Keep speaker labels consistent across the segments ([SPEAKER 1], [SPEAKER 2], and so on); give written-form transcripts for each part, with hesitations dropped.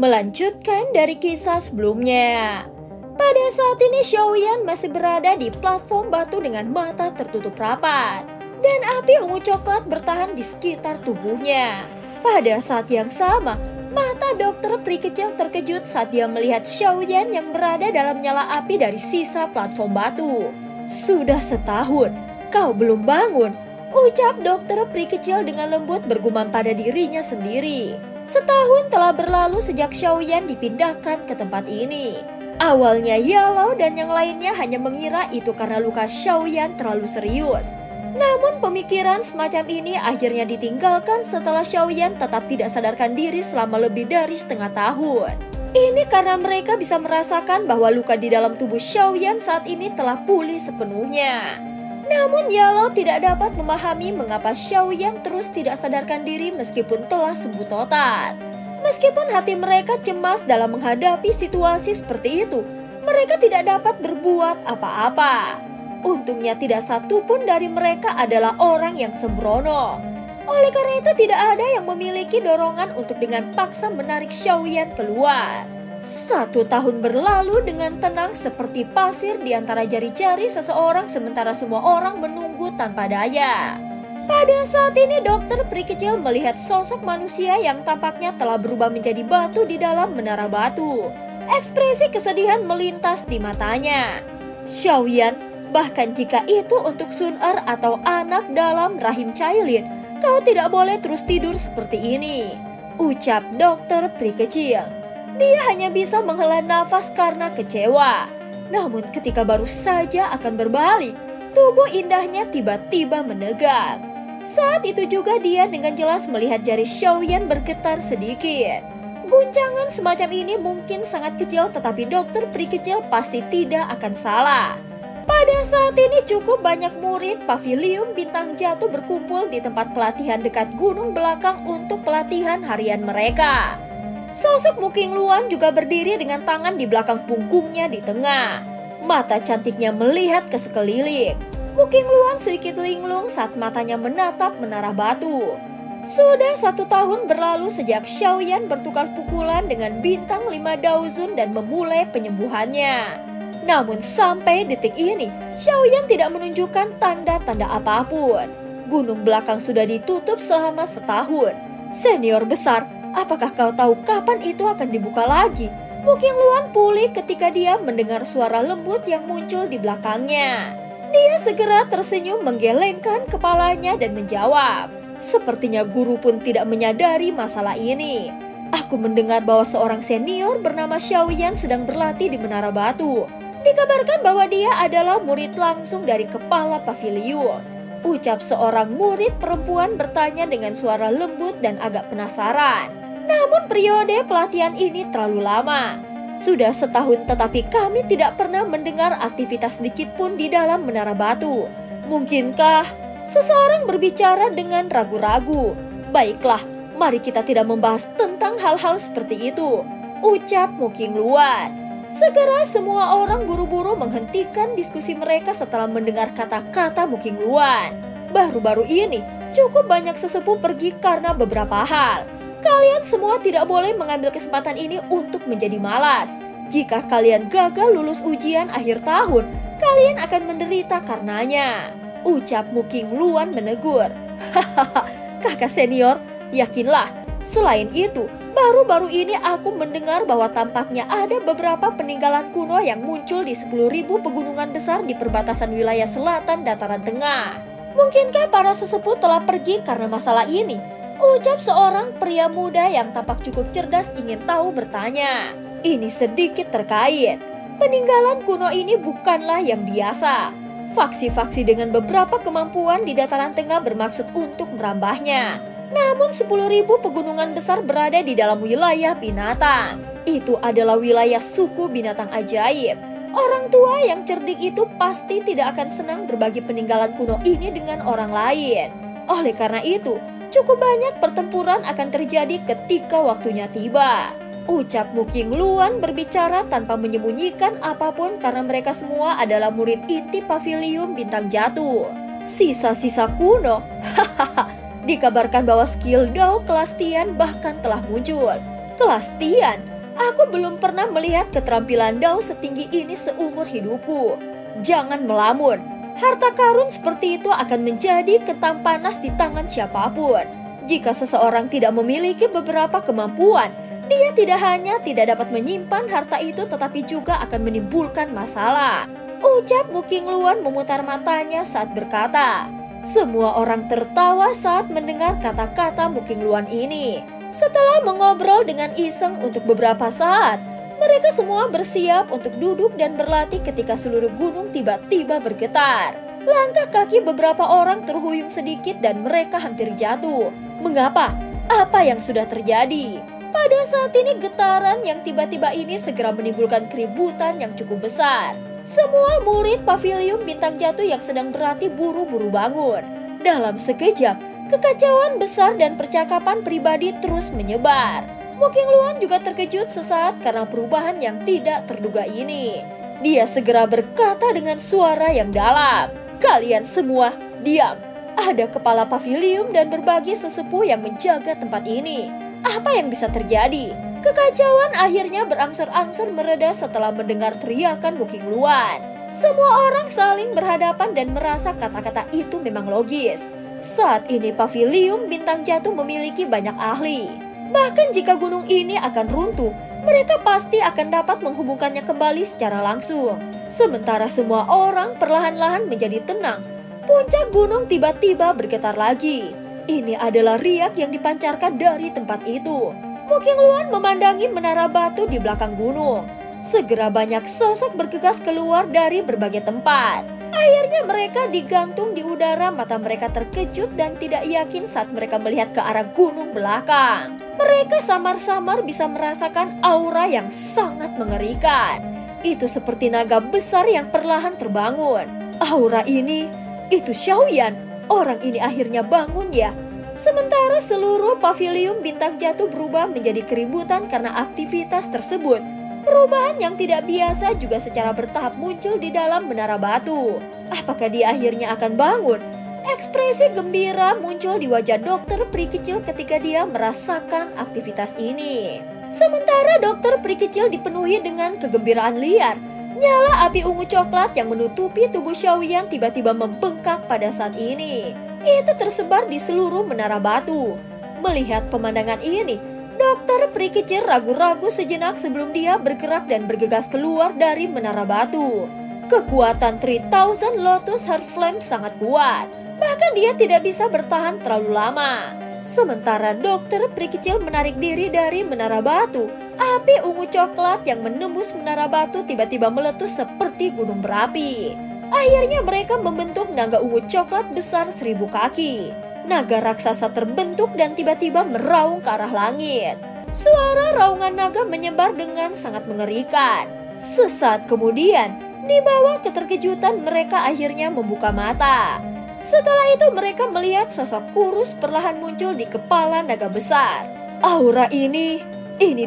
[SPEAKER 1] Melanjutkan dari kisah sebelumnya. Pada saat ini Xiaoyan masih berada di platform batu dengan mata tertutup rapat. Dan api ungu coklat bertahan di sekitar tubuhnya. Pada saat yang sama, mata dokter peri kecil terkejut saat dia melihat Xiaoyan yang berada dalam nyala api dari sisa platform batu. Sudah setahun, kau belum bangun, ucap dokter peri kecil dengan lembut bergumam pada dirinya sendiri. Setahun telah berlalu sejak Xiaoyan dipindahkan ke tempat ini. Awalnya Yellow dan yang lainnya hanya mengira itu karena luka Xiaoyan terlalu serius. Namun pemikiran semacam ini akhirnya ditinggalkan setelah Xiaoyan tetap tidak sadarkan diri selama lebih dari setengah tahun. Ini karena mereka bisa merasakan bahwa luka di dalam tubuh Xiaoyan saat ini telah pulih sepenuhnya. Namun Yellow tidak dapat memahami mengapa Xiaoyan terus tidak sadarkan diri meskipun telah sembuh total. Meskipun hati mereka cemas dalam menghadapi situasi seperti itu, mereka tidak dapat berbuat apa-apa. Untungnya tidak satu pun dari mereka adalah orang yang sembrono. Oleh karena itu tidak ada yang memiliki dorongan untuk dengan paksa menarik Xiaoyan keluar. 1 tahun berlalu dengan tenang seperti pasir di antara jari-jari seseorang sementara semua orang menunggu tanpa daya. Pada saat ini dokter peri kecil melihat sosok manusia yang tampaknya telah berubah menjadi batu di dalam menara batu. Ekspresi kesedihan melintas di matanya. Xiaoyan, bahkan jika itu untuk Sun-er atau anak dalam rahim Cailin, kau tidak boleh terus tidur seperti ini, ucap dokter peri kecil. Dia hanya bisa menghela nafas karena kecewa. Namun ketika baru saja akan berbalik, tubuh indahnya tiba-tiba menegak. Saat itu juga dia dengan jelas melihat jari Xiaoyan bergetar sedikit. Guncangan semacam ini mungkin sangat kecil, tetapi dokter peri kecil pasti tidak akan salah. Pada saat ini cukup banyak murid Paviliun Bintang Jatuh berkumpul di tempat pelatihan dekat gunung belakang untuk pelatihan harian mereka. Sosok Mu Qingluan juga berdiri dengan tangan di belakang punggungnya di tengah. Mata cantiknya melihat ke sekeliling. Mu Qingluan sedikit linglung saat matanya menatap menara batu. Sudah 1 tahun berlalu sejak Xiaoyan bertukar pukulan dengan bintang 5 Daozun dan memulai penyembuhannya. Namun sampai detik ini, Xiaoyan tidak menunjukkan tanda-tanda apapun. Gunung belakang sudah ditutup selama setahun. Senior besar, apakah kau tahu kapan itu akan dibuka lagi? Mu Qingluan pulih ketika dia mendengar suara lembut yang muncul di belakangnya. Dia segera tersenyum menggelengkan kepalanya dan menjawab. Sepertinya guru pun tidak menyadari masalah ini. Aku mendengar bahwa seorang senior bernama Xiaoyan sedang berlatih di menara batu. Dikabarkan bahwa dia adalah murid langsung dari kepala paviliun. Ucap seorang murid perempuan bertanya dengan suara lembut dan agak penasaran. Namun periode pelatihan ini terlalu lama. Sudah setahun tetapi kami tidak pernah mendengar aktivitas sedikit pun di dalam menara batu. Mungkinkah seseorang berbicara dengan ragu-ragu? Baiklah, mari kita tidak membahas tentang hal-hal seperti itu, ucap Mu Qingluan. Segera semua orang buru-buru menghentikan diskusi mereka setelah mendengar kata-kata Mu Qingluan. Baru-baru ini cukup banyak sesepuh pergi karena beberapa hal. Kalian semua tidak boleh mengambil kesempatan ini untuk menjadi malas. Jika kalian gagal lulus ujian akhir tahun, kalian akan menderita karenanya, ucap Mu Qingluan menegur. Hahaha, kakak senior, yakinlah. Selain itu, baru-baru ini aku mendengar bahwa tampaknya ada beberapa peninggalan kuno yang muncul di 10.000 pegunungan besar di perbatasan wilayah selatan dataran tengah. Mungkinkah para sesepuh telah pergi karena masalah ini? Ucap seorang pria muda yang tampak cukup cerdas ingin tahu bertanya. Ini sedikit terkait. Peninggalan kuno ini bukanlah yang biasa. Faksi-faksi dengan beberapa kemampuan di dataran tengah bermaksud untuk merambahnya. Namun 10.000 pegunungan besar berada di dalam wilayah binatang. Itu adalah wilayah suku binatang ajaib. Orang tua yang cerdik itu pasti tidak akan senang berbagi peninggalan kuno ini dengan orang lain. Oleh karena itu, cukup banyak pertempuran akan terjadi ketika waktunya tiba. Ucap Mu Qingluan berbicara tanpa menyembunyikan apapun karena mereka semua adalah murid inti Paviliun Bintang Jatuh. Sisa-sisa kuno, hahaha. Dikabarkan bahwa skill Dao kelas Tian bahkan telah muncul. Kelas Tian? Aku belum pernah melihat keterampilan Dao setinggi ini seumur hidupku. Jangan melamun. Harta karun seperti itu akan menjadi kentang panas di tangan siapapun. Jika seseorang tidak memiliki beberapa kemampuan, dia tidak hanya tidak dapat menyimpan harta itu tetapi juga akan menimbulkan masalah. Ucap Mu Qingluan memutar matanya saat berkata. Semua orang tertawa saat mendengar kata-kata Mu Qingluan ini. Setelah mengobrol dengan iseng untuk beberapa saat, mereka semua bersiap untuk duduk dan berlatih ketika seluruh gunung tiba-tiba bergetar. Langkah kaki beberapa orang terhuyung sedikit dan mereka hampir jatuh. Mengapa? Apa yang sudah terjadi? Pada saat ini getaran yang tiba-tiba ini segera menimbulkan keributan yang cukup besar. Semua murid pavilion bintang jatuh yang sedang berlatih buru-buru bangun. Dalam sekejap, kekacauan besar dan percakapan pribadi terus menyebar. Mu Qingluan juga terkejut sesaat karena perubahan yang tidak terduga ini. Dia segera berkata dengan suara yang dalam, "Kalian semua diam. Ada kepala pavilion dan berbagai sesepuh yang menjaga tempat ini. Apa yang bisa terjadi?" Kekacauan akhirnya berangsur-angsur mereda setelah mendengar teriakan Mu Qingluan. Semua orang saling berhadapan dan merasa kata-kata itu memang logis. Saat ini pavilion bintang jatuh memiliki banyak ahli. Bahkan jika gunung ini akan runtuh, mereka pasti akan dapat menghubungkannya kembali secara langsung. Sementara semua orang perlahan-lahan menjadi tenang, puncak gunung tiba-tiba bergetar lagi. Ini adalah riak yang dipancarkan dari tempat itu. Mu Qingluan memandangi menara batu di belakang gunung. Segera banyak sosok bergegas keluar dari berbagai tempat. Akhirnya mereka digantung di udara, mata mereka terkejut dan tidak yakin saat mereka melihat ke arah gunung belakang. Mereka samar-samar bisa merasakan aura yang sangat mengerikan. Itu seperti naga besar yang perlahan terbangun. Aura ini, itu Xiaoyan. Orang ini akhirnya bangun ya. Sementara seluruh pavilion bintang jatuh berubah menjadi keributan karena aktivitas tersebut. Perubahan yang tidak biasa juga secara bertahap muncul di dalam menara batu. Apakah dia akhirnya akan bangun? Ekspresi gembira muncul di wajah dokter peri kecil ketika dia merasakan aktivitas ini. Sementara dokter peri kecil dipenuhi dengan kegembiraan liar. Nyala api ungu coklat yang menutupi tubuh Xiaoyan tiba-tiba membengkak pada saat ini. Itu tersebar di seluruh menara batu. Melihat pemandangan ini, dokter peri kecil ragu-ragu sejenak sebelum dia bergerak dan bergegas keluar dari menara batu. Kekuatan 3000 Lotus Heart Flame sangat kuat. Bahkan dia tidak bisa bertahan terlalu lama. Sementara dokter peri kecil menarik diri dari menara batu, api ungu coklat yang menembus menara batu tiba-tiba meletus seperti gunung berapi. Akhirnya mereka membentuk naga ungu coklat besar 1000 kaki. Naga raksasa terbentuk dan tiba-tiba meraung ke arah langit. Suara raungan naga menyebar dengan sangat mengerikan. Sesaat kemudian, di bawah keterkejutan mereka akhirnya membuka mata. Setelah itu mereka melihat sosok kurus perlahan muncul di kepala naga besar. Aura ini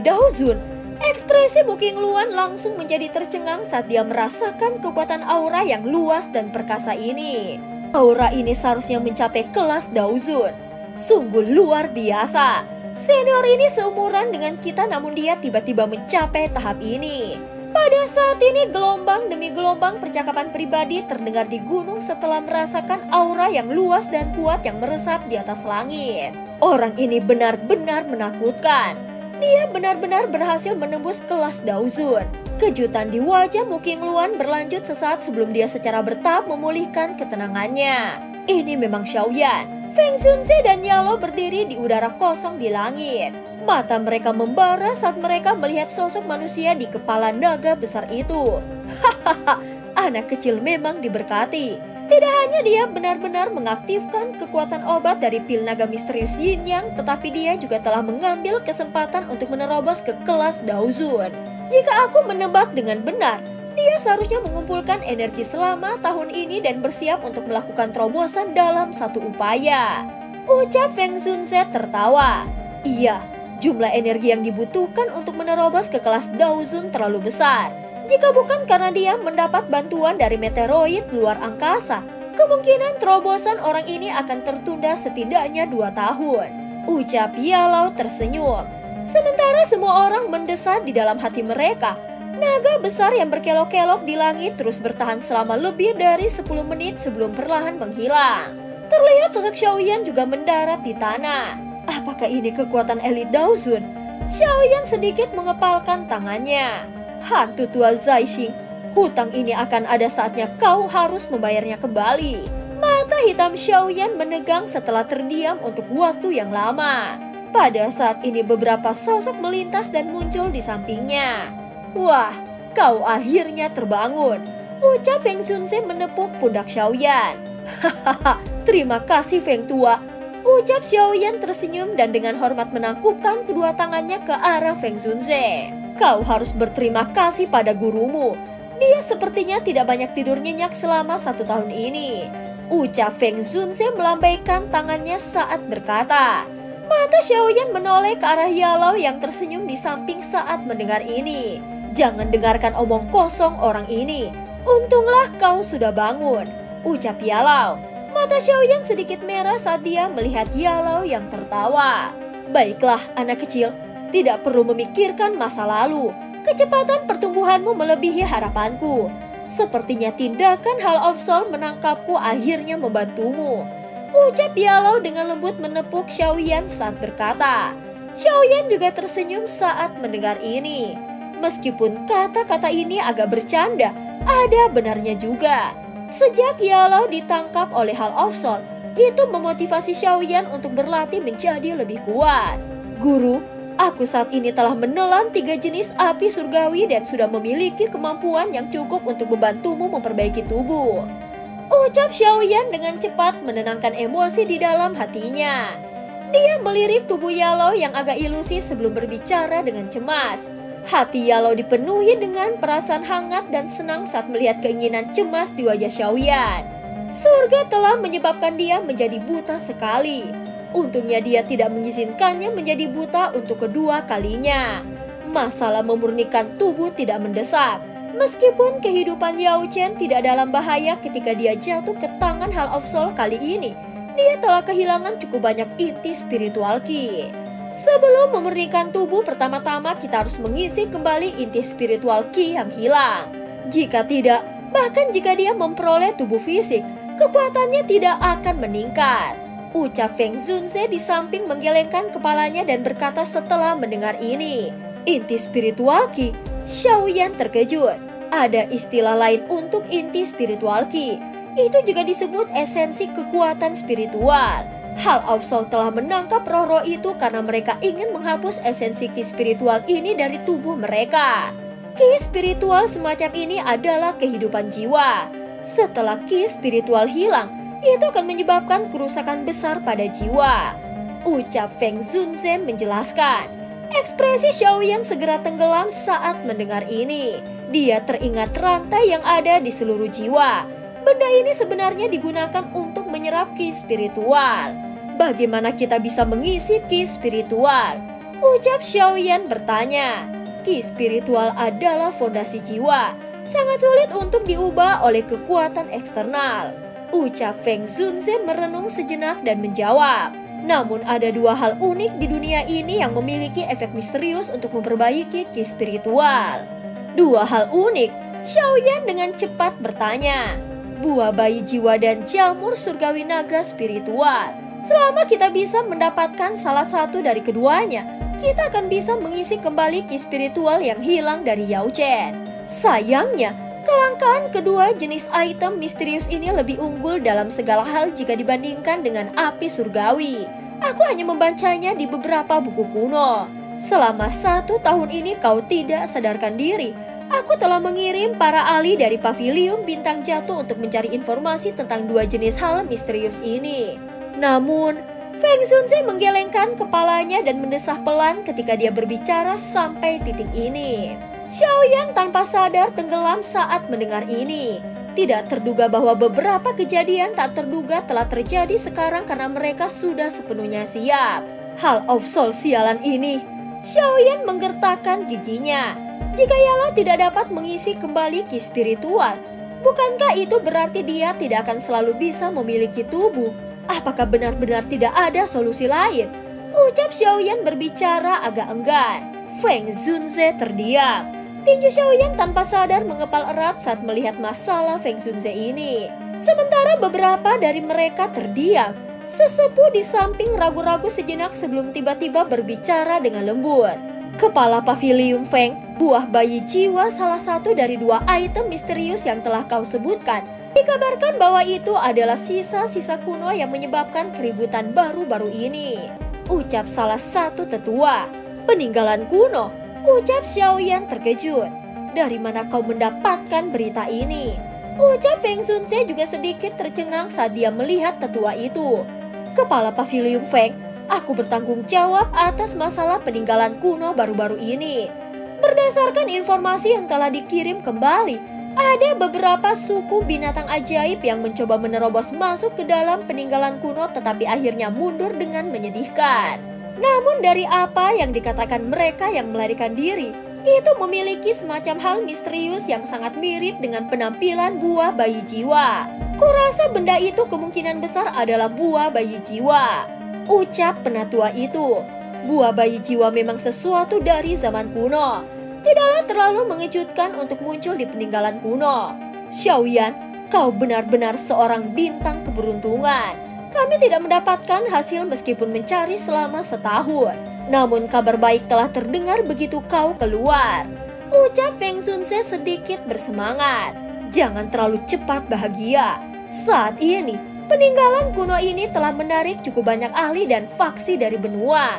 [SPEAKER 1] Daozun. Ekspresi Mu Qingluan langsung menjadi tercengang saat dia merasakan kekuatan aura yang luas dan perkasa ini. Aura ini seharusnya mencapai kelas Daozun. Sungguh luar biasa. Senior ini seumuran dengan kita namun dia tiba-tiba mencapai tahap ini. Pada saat ini gelombang demi gelombang percakapan pribadi terdengar di gunung setelah merasakan aura yang luas dan kuat yang meresap di atas langit. Orang ini benar-benar menakutkan. Dia benar-benar berhasil menembus kelas Daozun. Kejutan di wajah Mu Qingluan berlanjut sesaat sebelum dia secara bertahap memulihkan ketenangannya. Ini memang Xiaoyan. Feng Zunze dan Yalo berdiri di udara kosong di langit. Mata mereka membara saat mereka melihat sosok manusia di kepala naga besar itu. Hahaha, anak kecil memang diberkati. Tidak hanya dia benar-benar mengaktifkan kekuatan obat dari pil naga misterius Yin Yang, tetapi dia juga telah mengambil kesempatan untuk menerobos ke kelas Daozun. Jika aku menebak dengan benar, dia seharusnya mengumpulkan energi selama tahun ini dan bersiap untuk melakukan terobosan dalam satu upaya. Ucap Feng Zunze tertawa. Iya, jumlah energi yang dibutuhkan untuk menerobos ke kelas Daozun terlalu besar. Jika bukan karena dia mendapat bantuan dari meteoroid luar angkasa, kemungkinan terobosan orang ini akan tertunda setidaknya 2 tahun. Ucap Yalo tersenyum. Sementara semua orang mendesak di dalam hati mereka, naga besar yang berkelok-kelok di langit terus bertahan selama lebih dari 10 menit sebelum perlahan menghilang. Terlihat sosok Xiaoyan juga mendarat di tanah. Apakah ini kekuatan elit Daozun? Xiaoyan sedikit mengepalkan tangannya. Hantu tua Zaixing, hutang ini akan ada saatnya kau harus membayarnya kembali. Mata hitam Xiaoyan menegang setelah terdiam untuk waktu yang lama. Pada saat ini beberapa sosok melintas dan muncul di sampingnya. Wah, kau akhirnya terbangun, ucap Feng Zunze menepuk pundak Xiaoyan. Hahaha, terima kasih Feng Tua, ucap Xiaoyan tersenyum dan dengan hormat menangkupkan kedua tangannya ke arah Feng Zunze. Kau harus berterima kasih pada gurumu. Dia sepertinya tidak banyak tidur nyenyak selama 1 tahun ini, ucap Feng Zunze melambaikan tangannya saat berkata. Mata Xiaoyan menoleh ke arah Yalao yang tersenyum di samping saat mendengar ini. Jangan dengarkan omong kosong orang ini. Untunglah kau sudah bangun, ucap Yalao. Mata Xiaoyan sedikit merah saat dia melihat Yalao yang tertawa. Baiklah anak kecil, tidak perlu memikirkan masa lalu. Kecepatan pertumbuhanmu melebihi harapanku. Sepertinya tindakan Hall of Soul menangkapku akhirnya membantumu, ucap Yalao dengan lembut menepuk Xiaoyan saat berkata. Xiaoyan juga tersenyum saat mendengar ini. Meskipun kata-kata ini agak bercanda, ada benarnya juga. Sejak Yalao ditangkap oleh Hall of Soul, itu memotivasi Xiaoyan untuk berlatih menjadi lebih kuat. Guru, aku saat ini telah menelan 3 jenis api surgawi dan sudah memiliki kemampuan yang cukup untuk membantumu memperbaiki tubuh, ucap Xiaoyan dengan cepat menenangkan emosi di dalam hatinya. Dia melirik tubuh Yalao yang agak ilusi sebelum berbicara dengan cemas. Hati Yalao dipenuhi dengan perasaan hangat dan senang saat melihat keinginan cemas di wajah Xiaoyan. Surga telah menyebabkan dia menjadi buta sekali. Untungnya dia tidak mengizinkannya menjadi buta untuk kedua kalinya. Masalah memurnikan tubuh tidak mendesak. Meskipun kehidupan Yao Chen tidak dalam bahaya ketika dia jatuh ke tangan Hall of Soul kali ini, dia telah kehilangan cukup banyak inti spiritual Qi. Sebelum memurnikan tubuh, pertama-tama kita harus mengisi kembali inti spiritual Qi yang hilang. Jika tidak, bahkan jika dia memperoleh tubuh fisik, kekuatannya tidak akan meningkat, ucap Feng Zunze di samping menggelengkan kepalanya dan berkata setelah mendengar ini. Inti spiritual Qi? Xiaoyan terkejut. Ada istilah lain untuk inti spiritual Qi. Itu juga disebut esensi kekuatan spiritual. Hall of Soul telah menangkap roh-roh itu karena mereka ingin menghapus esensi Qi spiritual ini dari tubuh mereka. Qi spiritual semacam ini adalah kehidupan jiwa. Setelah Qi spiritual hilang, itu akan menyebabkan kerusakan besar pada jiwa, ucap Feng Zunze menjelaskan. Ekspresi Xiaoyan segera tenggelam saat mendengar ini. Dia teringat rantai yang ada di seluruh jiwa. Benda ini sebenarnya digunakan untuk menyerap Qi spiritual. Bagaimana kita bisa mengisi Qi spiritual? Ucap Xiaoyan bertanya. Qi spiritual adalah fondasi jiwa. Sangat sulit untuk diubah oleh kekuatan eksternal, ucap Feng Zunze merenung sejenak dan menjawab. Namun ada 2 hal unik di dunia ini yang memiliki efek misterius untuk memperbaiki Qi spiritual. 2 hal unik? Xiaoyan dengan cepat bertanya. Buah bayi jiwa dan jamur surgawi naga spiritual. Selama kita bisa mendapatkan salah satu dari keduanya, kita akan bisa mengisi kembali Qi spiritual yang hilang dari Yao Chen. Sayangnya, kelangkaan kedua jenis item misterius ini lebih unggul dalam segala hal jika dibandingkan dengan api surgawi. Aku hanya membacanya di beberapa buku kuno. Selama 1 tahun ini kau tidak sadarkan diri. Aku telah mengirim para ahli dari Paviliun Bintang Jatuh untuk mencari informasi tentang 2 jenis hal misterius ini. Namun, Feng Zunze menggelengkan kepalanya dan mendesah pelan ketika dia berbicara sampai titik ini. Xiaoyan tanpa sadar tenggelam saat mendengar ini. Tidak terduga bahwa beberapa kejadian tak terduga telah terjadi sekarang karena mereka sudah sepenuhnya siap. Hall of Soul sialan ini. Xiaoyan menggertakkan giginya. Jika Yalao tidak dapat mengisi kembali Qi spiritual, bukankah itu berarti dia tidak akan selalu bisa memiliki tubuh? Apakah benar-benar tidak ada solusi lain? Ucap Xiaoyan berbicara agak enggan. Feng Zunze terdiam. Tinju Xiaoyan tanpa sadar mengepal erat saat melihat masalah Feng Zunze ini. Sementara beberapa dari mereka terdiam. Sesepuh di samping ragu-ragu sejenak sebelum tiba-tiba berbicara dengan lembut. Kepala Pavilium Feng, buah bayi jiwa salah satu dari 2 item misterius yang telah kau sebutkan. Dikabarkan bahwa itu adalah sisa-sisa kuno yang menyebabkan keributan baru-baru ini. Ucap salah satu tetua. Peninggalan kuno, ucap Xiaoyan terkejut. Dari mana kau mendapatkan berita ini? Ucap Feng Zunze juga sedikit tercengang saat dia melihat tetua itu. Kepala Pavilium Feng, aku bertanggung jawab atas masalah peninggalan kuno baru-baru ini. Berdasarkan informasi yang telah dikirim kembali, ada beberapa suku binatang ajaib yang mencoba menerobos masuk ke dalam peninggalan kuno tetapi akhirnya mundur dengan menyedihkan. Namun dari apa yang dikatakan mereka yang melarikan diri, itu memiliki semacam hal misterius yang sangat mirip dengan penampilan buah bayi jiwa. Kurasa benda itu kemungkinan besar adalah buah bayi jiwa. Ucap penatua itu. Buah bayi jiwa memang sesuatu dari zaman kuno. Tidaklah terlalu mengejutkan untuk muncul di peninggalan kuno. Xiaoyan, kau benar-benar seorang bintang keberuntungan. Kami tidak mendapatkan hasil meskipun mencari selama setahun. Namun kabar baik telah terdengar begitu kau keluar. Ucap Feng Zunze sedikit bersemangat. Jangan terlalu cepat bahagia. Saat ini, peninggalan kuno ini telah menarik cukup banyak ahli dan faksi dari benua.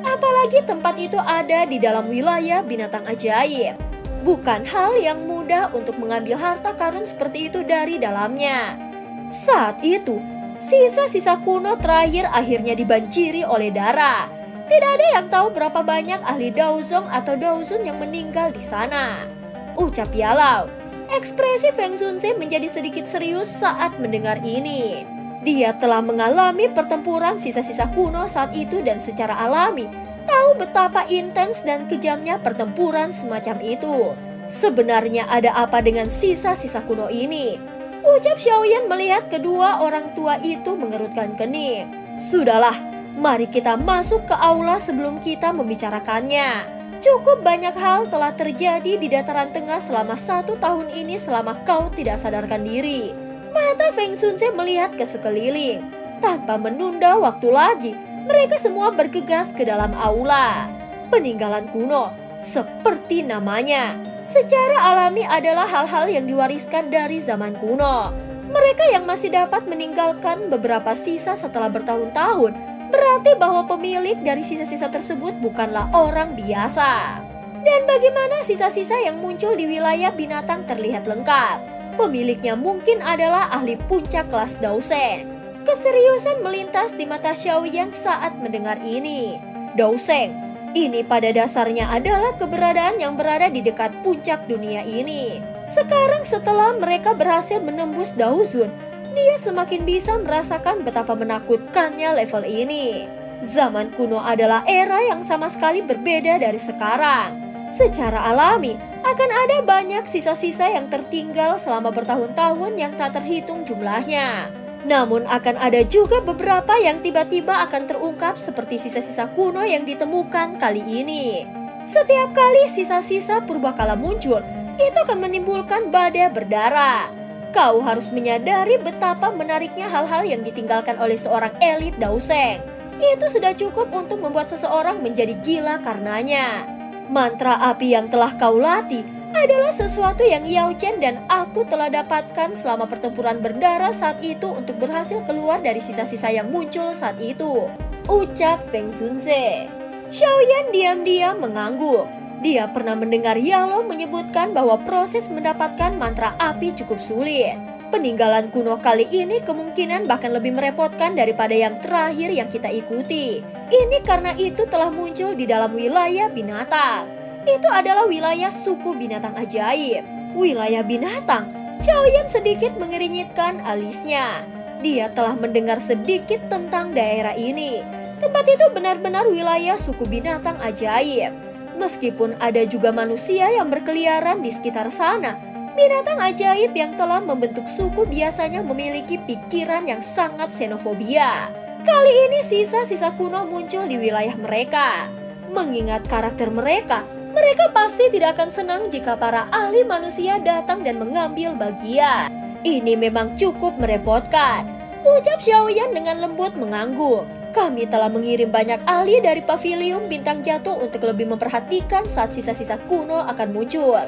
[SPEAKER 1] Apalagi tempat itu ada di dalam wilayah binatang ajaib. Bukan hal yang mudah untuk mengambil harta karun seperti itu dari dalamnya. Saat itu, sisa-sisa kuno terakhir akhirnya dibanjiri oleh darah. Tidak ada yang tahu berapa banyak ahli Daozong atau Daozun yang meninggal di sana. Ucap Yalau. Ekspresi Feng Zunze menjadi sedikit serius saat mendengar ini. Dia telah mengalami pertempuran sisa-sisa kuno saat itu dan secara alami tahu betapa intens dan kejamnya pertempuran semacam itu. Sebenarnya ada apa dengan sisa-sisa kuno ini? Ucap Xiaoyan melihat kedua orang tua itu mengerutkan kening. Sudahlah, mari kita masuk ke aula sebelum kita membicarakannya. Cukup banyak hal telah terjadi di dataran tengah selama 1 tahun ini selama kau tidak sadarkan diri. Mata Feng Zunze melihat ke sekeliling. Tanpa menunda waktu lagi, mereka semua bergegas ke dalam aula. Peninggalan kuno, seperti namanya, secara alami adalah hal-hal yang diwariskan dari zaman kuno. Mereka yang masih dapat meninggalkan beberapa sisa setelah bertahun-tahun, berarti bahwa pemilik dari sisa-sisa tersebut bukanlah orang biasa. Dan bagaimana sisa-sisa yang muncul di wilayah binatang terlihat lengkap? Pemiliknya mungkin adalah ahli puncak kelas Daoseng. Keseriusan melintas di mata Xiaoyan saat mendengar ini. Daoseng, ini pada dasarnya adalah keberadaan yang berada di dekat puncak dunia ini. Sekarang setelah mereka berhasil menembus Daozun, dia semakin bisa merasakan betapa menakutkannya level ini. Zaman kuno adalah era yang sama sekali berbeda dari sekarang. Secara alami, akan ada banyak sisa-sisa yang tertinggal selama bertahun-tahun yang tak terhitung jumlahnya. Namun akan ada juga beberapa yang tiba-tiba akan terungkap seperti sisa-sisa kuno yang ditemukan kali ini. Setiap kali sisa-sisa purbakala muncul, itu akan menimbulkan badai berdarah. Kau harus menyadari betapa menariknya hal-hal yang ditinggalkan oleh seorang elit Daoseng. Itu sudah cukup untuk membuat seseorang menjadi gila karenanya. Mantra api yang telah kau latih adalah sesuatu yang Yao Chen dan aku telah dapatkan selama pertempuran berdarah saat itu untuk berhasil keluar dari sisa-sisa yang muncul saat itu. Ucap Feng Zunze. Xiaoyan diam-diam mengangguk. Dia pernah mendengar Yalo menyebutkan bahwa proses mendapatkan mantra api cukup sulit. Peninggalan kuno kali ini kemungkinan bahkan lebih merepotkan daripada yang terakhir yang kita ikuti. Ini karena itu telah muncul di dalam wilayah binatang. Itu adalah wilayah suku binatang ajaib. Wilayah binatang, Xiaoyan sedikit mengernyitkan alisnya. Dia telah mendengar sedikit tentang daerah ini. Tempat itu benar-benar wilayah suku binatang ajaib. Meskipun ada juga manusia yang berkeliaran di sekitar sana, binatang ajaib yang telah membentuk suku biasanya memiliki pikiran yang sangat xenofobia. Kali ini sisa-sisa kuno muncul di wilayah mereka. Mengingat karakter mereka, mereka pasti tidak akan senang jika para ahli manusia datang dan mengambil bagian. Ini memang cukup merepotkan, ucap Xiaoyan dengan lembut mengangguk. Kami telah mengirim banyak ahli dari Paviliun Bintang Jatuh untuk lebih memperhatikan saat sisa-sisa kuno akan muncul.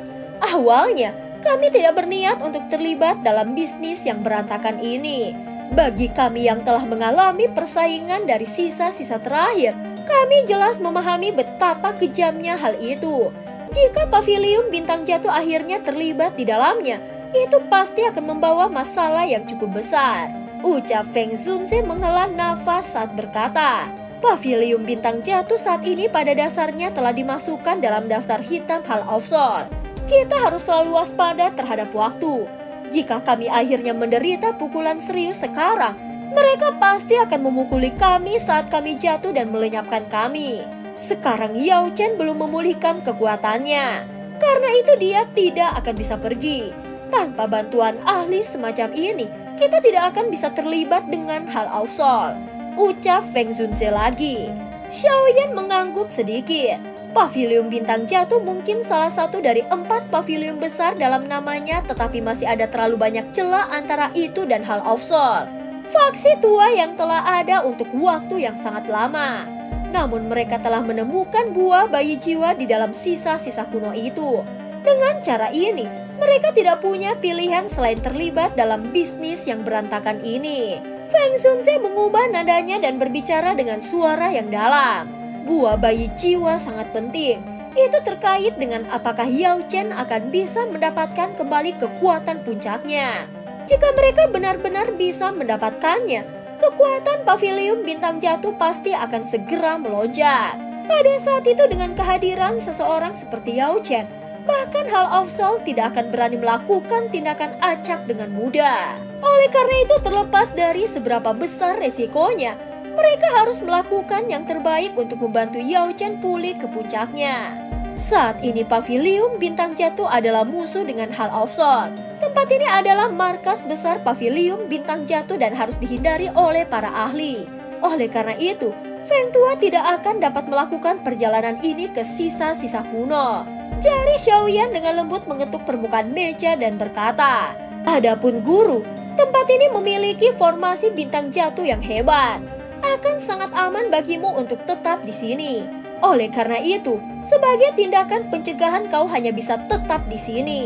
[SPEAKER 1] Awalnya, kami tidak berniat untuk terlibat dalam bisnis yang berantakan ini. Bagi kami yang telah mengalami persaingan dari sisa-sisa terakhir, kami jelas memahami betapa kejamnya hal itu. Jika Paviliun Bintang Jatuh akhirnya terlibat di dalamnya, itu pasti akan membawa masalah yang cukup besar, ucap Feng Zunze menghela nafas saat berkata, Paviliun Bintang Jatuh saat ini pada dasarnya telah dimasukkan dalam daftar hitam Hall of Soul. Kita harus selalu waspada terhadap waktu. Jika kami akhirnya menderita pukulan serius sekarang, mereka pasti akan memukuli kami saat kami jatuh dan melenyapkan kami. Sekarang Yao Chen belum memulihkan kekuatannya. Karena itu dia tidak akan bisa pergi. Tanpa bantuan ahli semacam ini, kita tidak akan bisa terlibat dengan Hall of Soul, ucap Feng Zunze lagi. Xiaoyan mengangguk sedikit. Paviliun Bintang Jatuh mungkin salah satu dari 4 paviliun besar dalam namanya, tetapi masih ada terlalu banyak celah antara itu dan Hall of Soul, faksi tua yang telah ada untuk waktu yang sangat lama. Namun mereka telah menemukan buah bayi jiwa di dalam sisa-sisa kuno itu. Dengan cara ini, mereka tidak punya pilihan selain terlibat dalam bisnis yang berantakan ini. Feng Zunze mengubah nadanya dan berbicara dengan suara yang dalam. Buah bayi jiwa sangat penting. Itu terkait dengan apakah Yao Chen akan bisa mendapatkan kembali kekuatan puncaknya. Jika mereka benar-benar bisa mendapatkannya, kekuatan Paviliun Bintang Jatuh pasti akan segera melonjak. Pada saat itu dengan kehadiran seseorang seperti Yao Chen, bahkan Hall of Soul tidak akan berani melakukan tindakan acak dengan mudah. Oleh karena itu, terlepas dari seberapa besar resikonya, mereka harus melakukan yang terbaik untuk membantu Yao Chen pulih ke puncaknya. Saat ini Paviliun Bintang Jatuh adalah musuh dengan Hall of Soul. Tempat ini adalah markas besar Paviliun Bintang Jatuh dan harus dihindari oleh para ahli. Oleh karena itu, Feng Tua tidak akan dapat melakukan perjalanan ini ke sisa-sisa kuno. Jari Xiaoyan dengan lembut mengetuk permukaan meja dan berkata, adapun guru, tempat ini memiliki formasi bintang jatuh yang hebat. Akan sangat aman bagimu untuk tetap di sini. Oleh karena itu, sebagai tindakan pencegahan kau hanya bisa tetap di sini.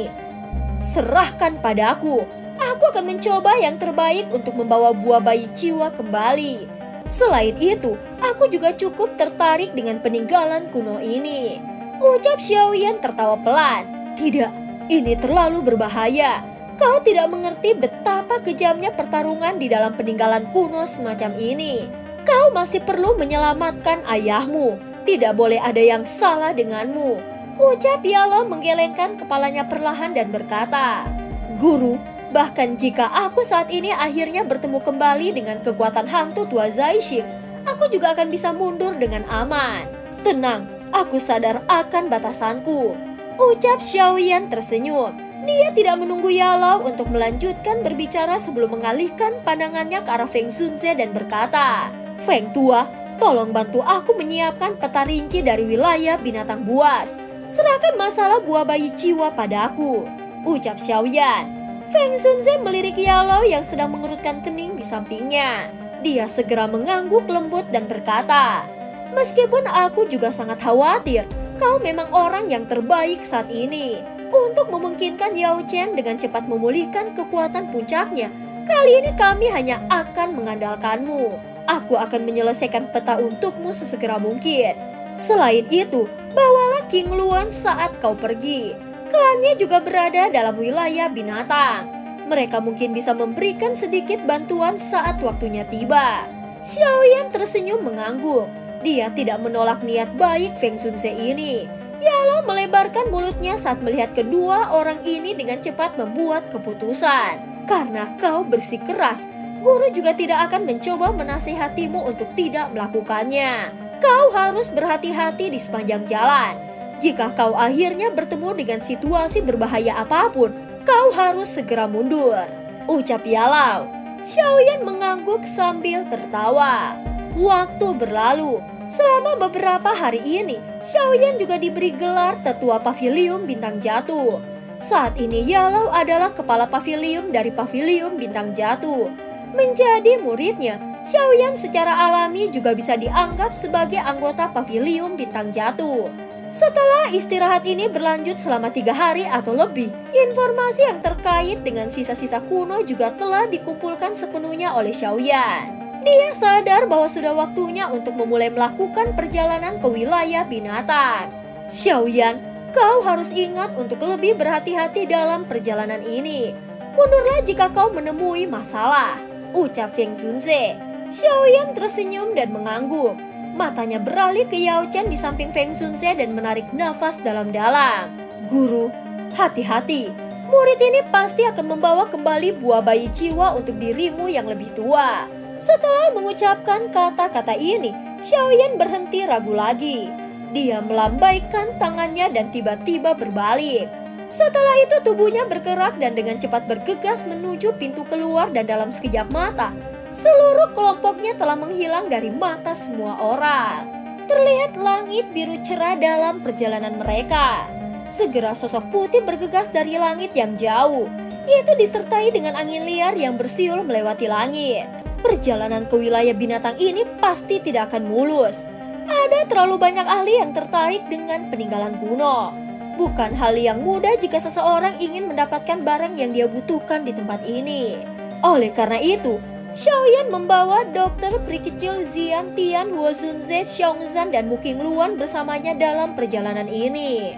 [SPEAKER 1] Serahkan padaku. Aku akan mencoba yang terbaik untuk membawa buah bayi jiwa kembali. Selain itu, aku juga cukup tertarik dengan peninggalan kuno ini, ucap Xiaoyan tertawa pelan. Tidak, ini terlalu berbahaya. Kau tidak mengerti betapa kejamnya pertarungan di dalam peninggalan kuno semacam ini. Kau masih perlu menyelamatkan ayahmu. Tidak boleh ada yang salah denganmu, ucap Yalo menggelengkan kepalanya perlahan dan berkata, Guru, bahkan jika aku saat ini akhirnya bertemu kembali dengan kekuatan hantu tua Zaixing, aku juga akan bisa mundur dengan aman. Tenang, aku sadar akan batasanku, ucap Xiaoyan tersenyum. Dia tidak menunggu Yalo untuk melanjutkan berbicara sebelum mengalihkan pandangannya ke arah Feng Zunze dan berkata, Feng Tua, tolong bantu aku menyiapkan peta rinci dari wilayah binatang buas. Serahkan masalah buah bayi jiwa padaku, ucap Xiaoyan. Feng Zunze melirik Yalo yang sedang mengerutkan kening di sampingnya. Dia segera mengangguk lembut dan berkata, meskipun aku juga sangat khawatir, kau memang orang yang terbaik saat ini. Untuk memungkinkan Yao Chen dengan cepat memulihkan kekuatan puncaknya, kali ini kami hanya akan mengandalkanmu. Aku akan menyelesaikan peta untukmu sesegera mungkin. Selain itu, bawalah King Luan saat kau pergi. Klannya juga berada dalam wilayah binatang. Mereka mungkin bisa memberikan sedikit bantuan saat waktunya tiba. Xiaoyan tersenyum mengangguk. Dia tidak menolak niat baik Feng Zunze ini. Yalo melebarkan mulutnya saat melihat kedua orang ini dengan cepat membuat keputusan. Karena kau bersikeras, guru juga tidak akan mencoba menasihatimu untuk tidak melakukannya. Kau harus berhati-hati di sepanjang jalan. Jika kau akhirnya bertemu dengan situasi berbahaya apapun, kau harus segera mundur, ucap Yalo. Xiaoyan mengangguk sambil tertawa. Waktu berlalu. Selama beberapa hari ini, Xiaoyan juga diberi gelar Tetua Pavilium Bintang Jatuh. Saat ini Yalou adalah kepala pavilium dari Pavilium Bintang Jatuh. Menjadi muridnya, Xiaoyan secara alami juga bisa dianggap sebagai anggota Pavilium Bintang Jatuh. Setelah istirahat ini berlanjut selama 3 hari atau lebih, informasi yang terkait dengan sisa-sisa kuno juga telah dikumpulkan sepenuhnya oleh Xiaoyan. Dia sadar bahwa sudah waktunya untuk memulai melakukan perjalanan ke wilayah binatang. Xiaoyan, kau harus ingat untuk lebih berhati-hati dalam perjalanan ini. Mundurlah jika kau menemui masalah, ucap Feng Zunze. Xiaoyan tersenyum dan mengangguk. Matanya beralih ke Yao Chen di samping Feng Zunze dan menarik nafas dalam-dalam. Guru, hati-hati. Murid ini pasti akan membawa kembali buah bayi jiwa untuk dirimu yang lebih tua. Setelah mengucapkan kata-kata ini, Xiaoyan berhenti ragu lagi. Dia melambaikan tangannya dan tiba-tiba berbalik. Setelah itu tubuhnya bergerak dan dengan cepat bergegas menuju pintu keluar dan dalam sekejap mata, seluruh kelompoknya telah menghilang dari mata semua orang. Terlihat langit biru cerah dalam perjalanan mereka. Segera sosok putih bergegas dari langit yang jauh. Itu disertai dengan angin liar yang bersiul melewati langit. Perjalanan ke wilayah binatang ini pasti tidak akan mulus. Ada terlalu banyak ahli yang tertarik dengan peninggalan kuno. Bukan hal yang mudah jika seseorang ingin mendapatkan barang yang dia butuhkan di tempat ini. Oleh karena itu, Xiaoyan membawa dokter pri kecil Zian Tian, Huo Zunze, Xiongzhan, dan Mu Qingluan bersamanya dalam perjalanan ini.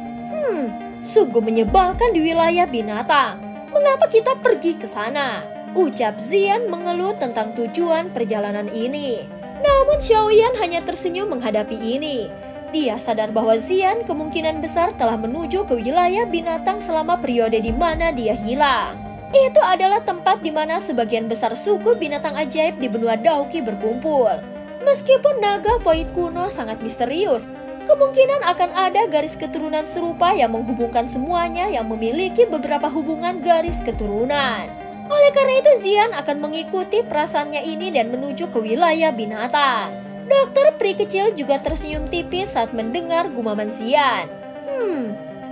[SPEAKER 1] Sungguh menyebalkan di wilayah binatang. Mengapa kita pergi ke sana? Ucap Zian mengeluh tentang tujuan perjalanan ini. Namun Xiaoyan hanya tersenyum menghadapi ini. Dia sadar bahwa Zian kemungkinan besar telah menuju ke wilayah binatang selama periode di mana dia hilang. Itu adalah tempat di mana sebagian besar suku binatang ajaib di benua Daoqi berkumpul. Meskipun naga void kuno sangat misterius, kemungkinan akan ada garis keturunan serupa yang menghubungkan semuanya yang memiliki beberapa hubungan garis keturunan. Oleh karena itu Zian akan mengikuti perasaannya ini dan menuju ke wilayah binatang. Dokter pri kecil juga tersenyum tipis saat mendengar gumaman Zian.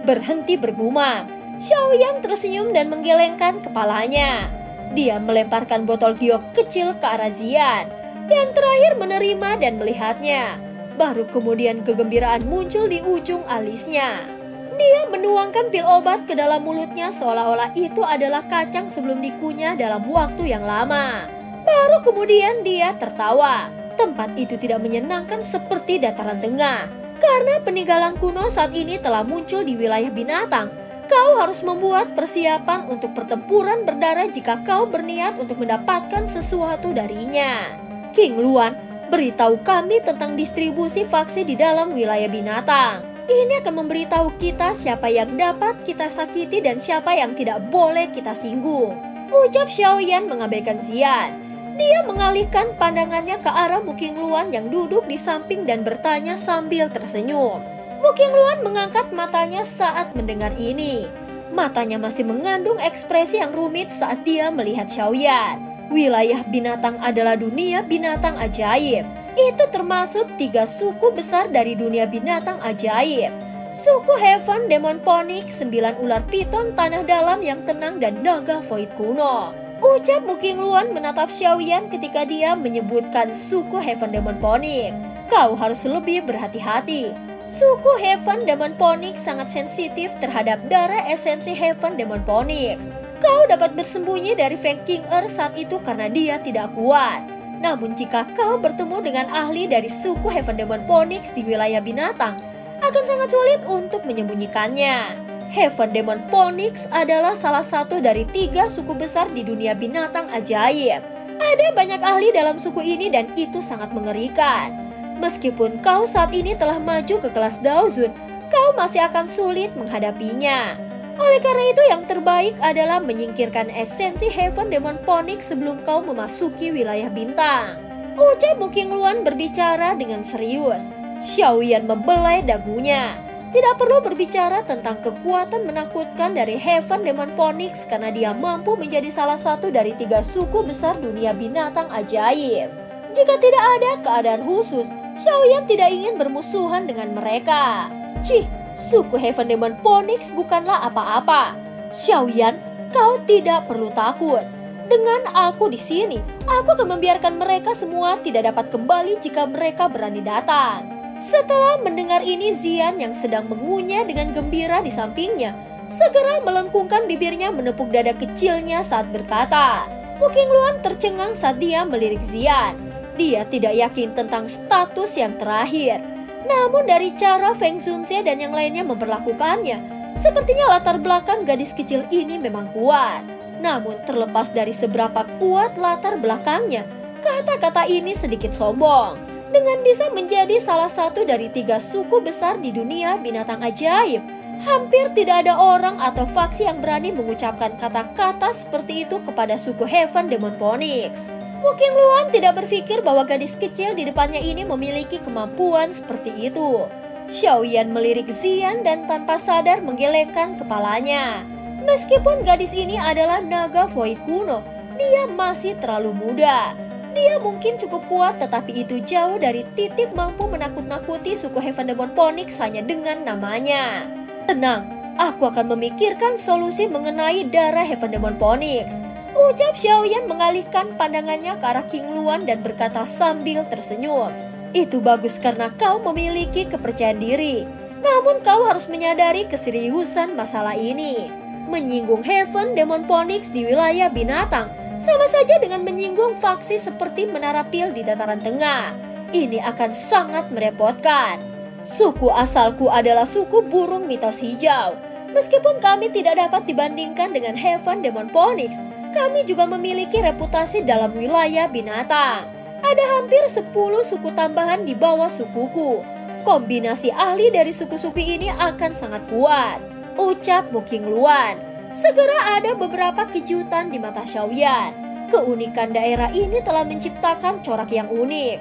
[SPEAKER 1] Berhenti bergumam. Xiaoyan tersenyum dan menggelengkan kepalanya. Dia melemparkan botol giok kecil ke arah Zian. Yang terakhir menerima dan melihatnya. Baru kemudian kegembiraan muncul di ujung alisnya. Dia menuangkan pil obat ke dalam mulutnya seolah-olah itu adalah kacang sebelum dikunyah dalam waktu yang lama. Baru kemudian dia tertawa. Tempat itu tidak menyenangkan seperti dataran tengah. Karena peninggalan kuno saat ini telah muncul di wilayah binatang, kau harus membuat persiapan untuk pertempuran berdarah jika kau berniat untuk mendapatkan sesuatu darinya. Qingluan, beritahu kami tentang distribusi faksi di dalam wilayah binatang. Ini akan memberitahu kita siapa yang dapat kita sakiti dan siapa yang tidak boleh kita singgung. Ucap Xiaoyan mengabaikan Zian. Dia mengalihkan pandangannya ke arah Mu Qingluan yang duduk di samping dan bertanya sambil tersenyum. Mu Qingluan mengangkat matanya saat mendengar ini. Matanya masih mengandung ekspresi yang rumit saat dia melihat Xiaoyan. Wilayah binatang adalah dunia binatang ajaib. Itu termasuk 3 suku besar dari dunia binatang ajaib. Suku Heaven Demon Phoenix, 9 ular piton tanah dalam yang tenang, dan naga void kuno. Ucap Mu Qingluan menatap Xiaoyan ketika dia menyebutkan suku Heaven Demon Phoenix. Kau harus lebih berhati-hati. Suku Heaven Demon Phoenix sangat sensitif terhadap darah esensi Heaven Demon Phoenix. Kau dapat bersembunyi dari Feng Qing'er saat itu karena dia tidak kuat. Namun jika kau bertemu dengan ahli dari suku Heaven Demon Phoenix di wilayah binatang, akan sangat sulit untuk menyembunyikannya. Heaven Demon Phoenix adalah salah satu dari 3 suku besar di dunia binatang ajaib. Ada banyak ahli dalam suku ini dan itu sangat mengerikan. Meskipun kau saat ini telah maju ke kelas Daozun, kau masih akan sulit menghadapinya. Oleh karena itu yang terbaik adalah menyingkirkan esensi Heaven Demon Phoenix sebelum kau memasuki wilayah bintang. Ucap Mu Qingluan berbicara dengan serius. Xiaoyan membelai dagunya. Tidak perlu berbicara tentang kekuatan menakutkan dari Heaven Demon Phoenix karena dia mampu menjadi salah satu dari 3 suku besar dunia binatang ajaib. Jika tidak ada keadaan khusus, Xiaoyan tidak ingin bermusuhan dengan mereka. Cih, suku Heaven Demon Phoenix bukanlah apa-apa. Xiaoyan, kau tidak perlu takut. Dengan aku di sini, aku akan membiarkan mereka semua tidak dapat kembali jika mereka berani datang. Setelah mendengar ini, Xian yang sedang mengunyah dengan gembira di sampingnya segera melengkungkan bibirnya menepuk dada kecilnya saat berkata. Wu Qingluan tercengang saat dia melirik Xian. Dia tidak yakin tentang status yang terakhir. Namun dari cara Feng Zunxie dan yang lainnya memperlakukannya, sepertinya latar belakang gadis kecil ini memang kuat. Namun terlepas dari seberapa kuat latar belakangnya, kata-kata ini sedikit sombong. Dengan bisa menjadi salah satu dari 3 suku besar di dunia binatang ajaib, hampir tidak ada orang atau faksi yang berani mengucapkan kata-kata seperti itu kepada suku Heaven Demon Phoenix. Wu Qingluan tidak berpikir bahwa gadis kecil di depannya ini memiliki kemampuan seperti itu. Xiaoyan melirik Xian dan tanpa sadar menggelengkan kepalanya. Meskipun gadis ini adalah naga void kuno, dia masih terlalu muda. Dia mungkin cukup kuat, tetapi itu jauh dari titik mampu menakut-nakuti suku Heaven Demon Phoenix hanya dengan namanya. Tenang, aku akan memikirkan solusi mengenai darah Heaven Demon Phoenix. Ucap Xiaoyan mengalihkan pandangannya ke arah Qingluan dan berkata sambil tersenyum. Itu bagus karena kau memiliki kepercayaan diri. Namun kau harus menyadari keseriusan masalah ini. Menyinggung Heaven Demon Phoenix di wilayah binatang sama saja dengan menyinggung faksi seperti Menara Pil di Dataran Tengah. Ini akan sangat merepotkan. Suku asalku adalah suku burung mitos hijau. Meskipun kami tidak dapat dibandingkan dengan Heaven Demon Phoenix, kami juga memiliki reputasi dalam wilayah binatang. Ada hampir 10 suku tambahan di bawah sukuku. Kombinasi ahli dari suku-suku ini akan sangat kuat, ucap Wu Qingluan. Segera ada beberapa kejutan di mata Xiaoyan. Keunikan daerah ini telah menciptakan corak yang unik.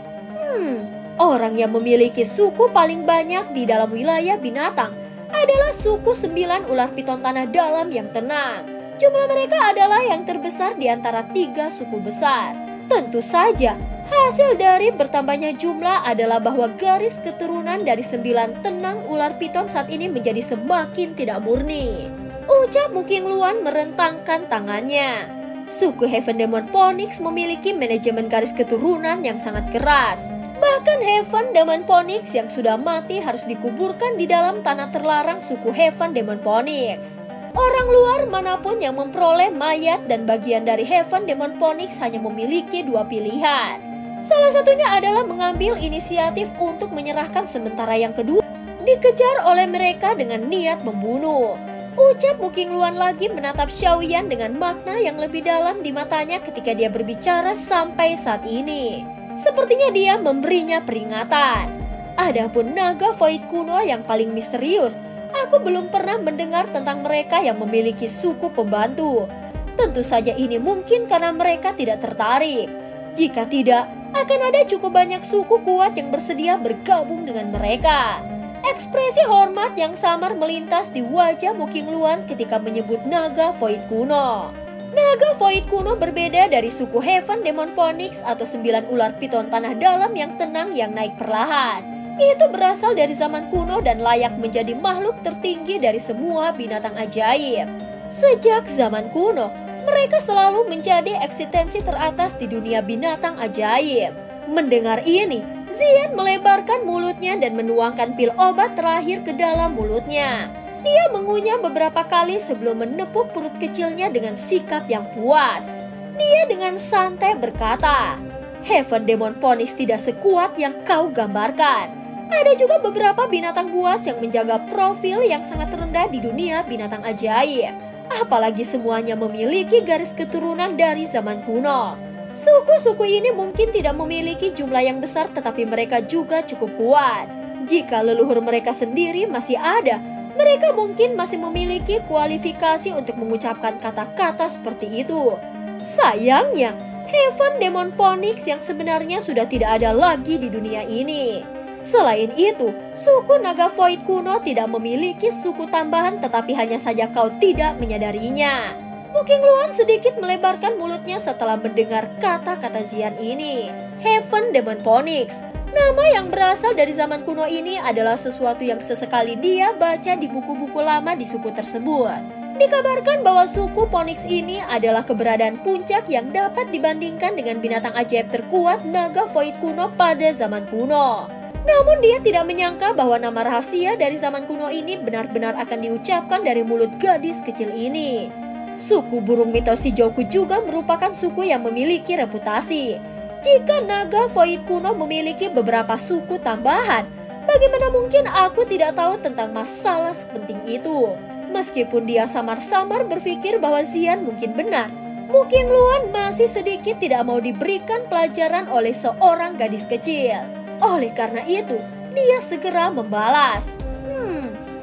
[SPEAKER 1] Orang yang memiliki suku paling banyak di dalam wilayah binatang adalah suku 9 ular piton tanah dalam yang tenang. Jumlah mereka adalah yang terbesar di antara 3 suku besar. Tentu saja, hasil dari bertambahnya jumlah adalah bahwa garis keturunan dari 9 tenang ular piton saat ini menjadi semakin tidak murni. Ucap Wu Qingluan merentangkan tangannya. Suku Heaven Demon Phoenix memiliki manajemen garis keturunan yang sangat keras. Bahkan Heaven Demon Phoenix yang sudah mati harus dikuburkan di dalam tanah terlarang suku Heaven Demon Phoenix. Orang luar manapun yang memperoleh mayat dan bagian dari Heaven Demon Phoenix hanya memiliki 2 pilihan. Salah satunya adalah mengambil inisiatif untuk menyerahkan, sementara yang kedua dikejar oleh mereka dengan niat membunuh. Ucap Wu Qingluan lagi menatap Xiaoyan dengan makna yang lebih dalam di matanya ketika dia berbicara sampai saat ini. Sepertinya dia memberinya peringatan. Adapun naga void kuno yang paling misterius, aku belum pernah mendengar tentang mereka yang memiliki suku pembantu. Tentu saja ini mungkin karena mereka tidak tertarik. Jika tidak, akan ada cukup banyak suku kuat yang bersedia bergabung dengan mereka. Ekspresi hormat yang samar melintas di wajah Wu Qingluan ketika menyebut naga void kuno. Naga void kuno berbeda dari suku Heaven Demon Phoenix atau 9 ular piton tanah dalam yang tenang yang naik perlahan. Itu berasal dari zaman kuno dan layak menjadi makhluk tertinggi dari semua binatang ajaib. Sejak zaman kuno, mereka selalu menjadi eksistensi teratas di dunia binatang ajaib. Mendengar ini, Xian melebarkan mulutnya dan menuangkan pil obat terakhir ke dalam mulutnya. Dia mengunyah beberapa kali sebelum menepuk perut kecilnya dengan sikap yang puas. Dia dengan santai berkata, Heaven Demon Phoenix tidak sekuat yang kau gambarkan. Ada juga beberapa binatang buas yang menjaga profil yang sangat rendah di dunia binatang ajaib. Apalagi semuanya memiliki garis keturunan dari zaman kuno. Suku-suku ini mungkin tidak memiliki jumlah yang besar, tetapi mereka juga cukup kuat. Jika leluhur mereka sendiri masih ada, mereka mungkin masih memiliki kualifikasi untuk mengucapkan kata-kata seperti itu. Sayangnya, Heaven Demon Phoenix yang sebenarnya sudah tidak ada lagi di dunia ini. Selain itu, suku naga Void kuno tidak memiliki suku tambahan, tetapi hanya saja kau tidak menyadarinya. Muking Luan sedikit melebarkan mulutnya setelah mendengar kata-kata Xian ini. Heaven Demon Phoenix. Nama yang berasal dari zaman kuno ini adalah sesuatu yang sesekali dia baca di buku-buku lama di suku tersebut. Dikabarkan bahwa suku Phoenix ini adalah keberadaan puncak yang dapat dibandingkan dengan binatang ajaib terkuat naga Void kuno pada zaman kuno. Namun dia tidak menyangka bahwa nama rahasia dari zaman kuno ini benar-benar akan diucapkan dari mulut gadis kecil ini. Suku burung mitos hijauku juga merupakan suku yang memiliki reputasi. Jika naga Void kuno memiliki beberapa suku tambahan, bagaimana mungkin aku tidak tahu tentang masalah sepenting itu? Meskipun dia samar-samar berpikir bahwa Xian mungkin benar, Muking Luan masih sedikit tidak mau diberikan pelajaran oleh seorang gadis kecil. Oleh karena itu, dia segera membalas.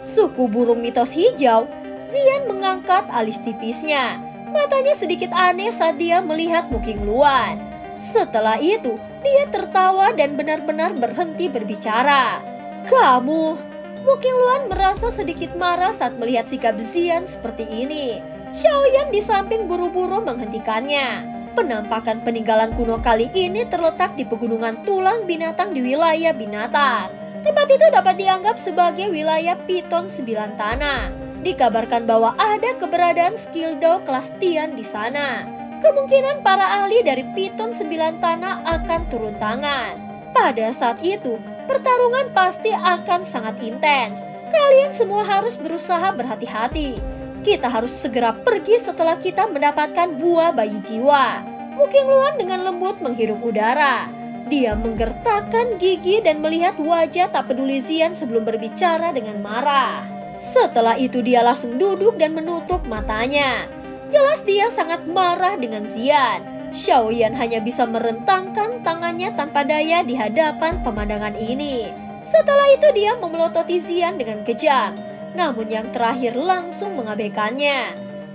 [SPEAKER 1] Suku burung mitos hijau. Xian mengangkat alis tipisnya. Matanya sedikit aneh saat dia melihat Muking Luan. Setelah itu, dia tertawa dan benar-benar berhenti berbicara. Kamu... Muking Luan merasa sedikit marah saat melihat sikap Xian seperti ini. Xiaoyan di samping buru-buru menghentikannya. Penampakan peninggalan kuno kali ini terletak di pegunungan tulang binatang di wilayah binatang. Tempat itu dapat dianggap sebagai wilayah Piton 9 Tanah. Dikabarkan bahwa ada keberadaan skill Dao kelas Tian di sana. Kemungkinan para ahli dari Piton 9 Tanah akan turun tangan. Pada saat itu, pertarungan pasti akan sangat intens. Kalian semua harus berusaha berhati-hati. Kita harus segera pergi setelah kita mendapatkan buah bayi jiwa. Muking Luan dengan lembut menghirup udara. Dia menggertakkan gigi dan melihat wajah tak peduli Xian sebelum berbicara dengan marah. Setelah itu dia langsung duduk dan menutup matanya. Jelas dia sangat marah dengan Xian. Xiaoyan hanya bisa merentangkan tangannya tanpa daya di hadapan pemandangan ini. Setelah itu dia memelototi Xian dengan kejam. Namun yang terakhir langsung mengabaikannya.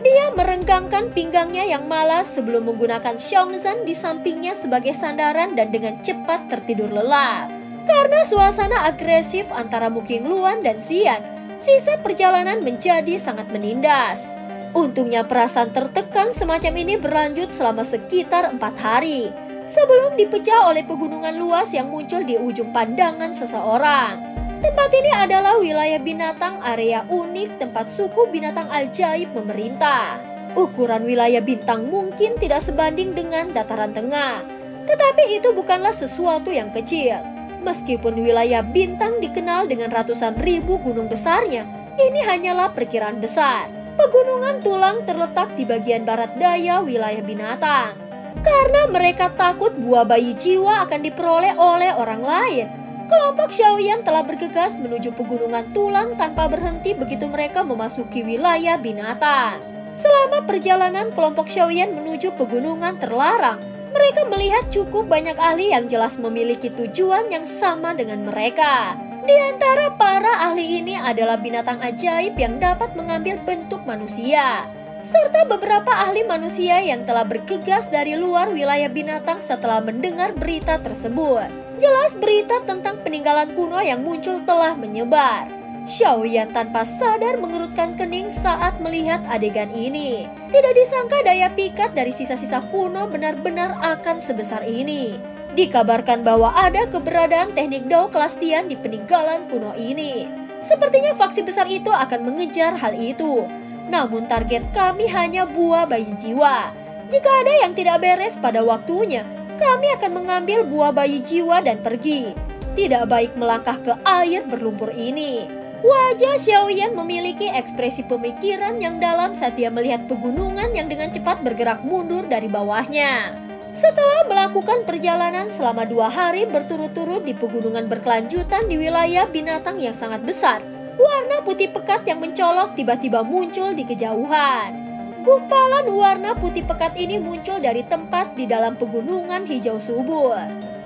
[SPEAKER 1] Dia merenggangkan pinggangnya yang malas sebelum menggunakan Xiongzhan di sampingnya sebagai sandaran dan dengan cepat tertidur lelap. Karena suasana agresif antara Muking Luan dan Xian, sisa perjalanan menjadi sangat menindas. Untungnya perasaan tertekan semacam ini berlanjut selama sekitar 4 hari. Sebelum dipecah oleh pegunungan luas yang muncul di ujung pandangan seseorang. Tempat ini adalah wilayah binatang, area unik tempat suku binatang ajaib memerintah. Ukuran wilayah bintang mungkin tidak sebanding dengan dataran tengah. Tetapi itu bukanlah sesuatu yang kecil. Meskipun wilayah bintang dikenal dengan ratusan ribu gunung besarnya, ini hanyalah perkiraan besar. Pegunungan tulang terletak di bagian barat daya wilayah binatang. Karena mereka takut buah bayi jiwa akan diperoleh oleh orang lain, kelompok Xiaoyan telah bergegas menuju pegunungan tulang tanpa berhenti begitu mereka memasuki wilayah binatang. Selama perjalanan kelompok Xiaoyan menuju pegunungan terlarang, mereka melihat cukup banyak ahli yang jelas memiliki tujuan yang sama dengan mereka. Di antara para ahli ini adalah binatang ajaib yang dapat mengambil bentuk manusia, serta beberapa ahli manusia yang telah bergegas dari luar wilayah binatang setelah mendengar berita tersebut. Jelas berita tentang peninggalan kuno yang muncul telah menyebar. Xiaoyan tanpa sadar mengerutkan kening saat melihat adegan ini. Tidak disangka daya pikat dari sisa-sisa kuno benar-benar akan sebesar ini. Dikabarkan bahwa ada keberadaan teknik Dao kelas Tian di peninggalan kuno ini. Sepertinya faksi besar itu akan mengejar hal itu. Namun target kami hanya buah bayi jiwa. Jika ada yang tidak beres pada waktunya, kami akan mengambil buah bayi jiwa dan pergi. Tidak baik melangkah ke air berlumpur ini. Wajah Xiaoyan memiliki ekspresi pemikiran yang dalam saat dia melihat pegunungan yang dengan cepat bergerak mundur dari bawahnya. Setelah melakukan perjalanan selama 2 hari berturut-turut di pegunungan berkelanjutan di wilayah binatang yang sangat besar, warna putih pekat yang mencolok tiba-tiba muncul di kejauhan. Gumpalan warna putih pekat ini muncul dari tempat di dalam pegunungan hijau subur.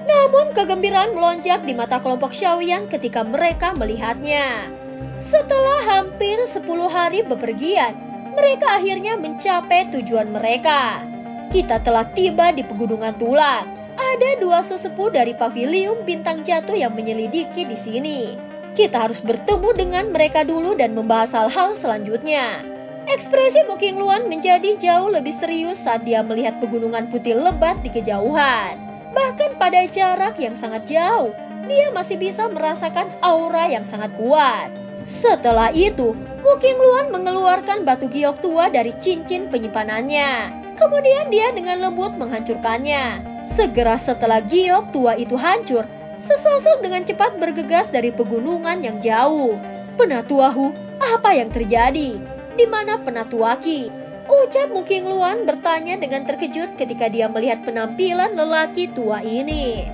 [SPEAKER 1] Namun kegembiraan melonjak di mata kelompok Xiaoyan ketika mereka melihatnya. Setelah hampir 10 hari bepergian, mereka akhirnya mencapai tujuan mereka. Kita telah tiba di pegunungan tulang. Ada dua sesepuh dari paviliun bintang jatuh yang menyelidiki di sini. Kita harus bertemu dengan mereka dulu dan membahas hal-hal selanjutnya. Ekspresi Mu Qingluan menjadi jauh lebih serius saat dia melihat pegunungan putih lebat di kejauhan. Bahkan pada jarak yang sangat jauh, dia masih bisa merasakan aura yang sangat kuat. Setelah itu, Mu Qingluan mengeluarkan batu giok tua dari cincin penyimpanannya. Kemudian dia dengan lembut menghancurkannya. Segera setelah giok tua itu hancur, sesosok dengan cepat bergegas dari pegunungan yang jauh. Penatua Hu, apa yang terjadi? Di mana Penatua Qi? Ucap Mu Qingluan bertanya dengan terkejut ketika dia melihat penampilan lelaki tua ini.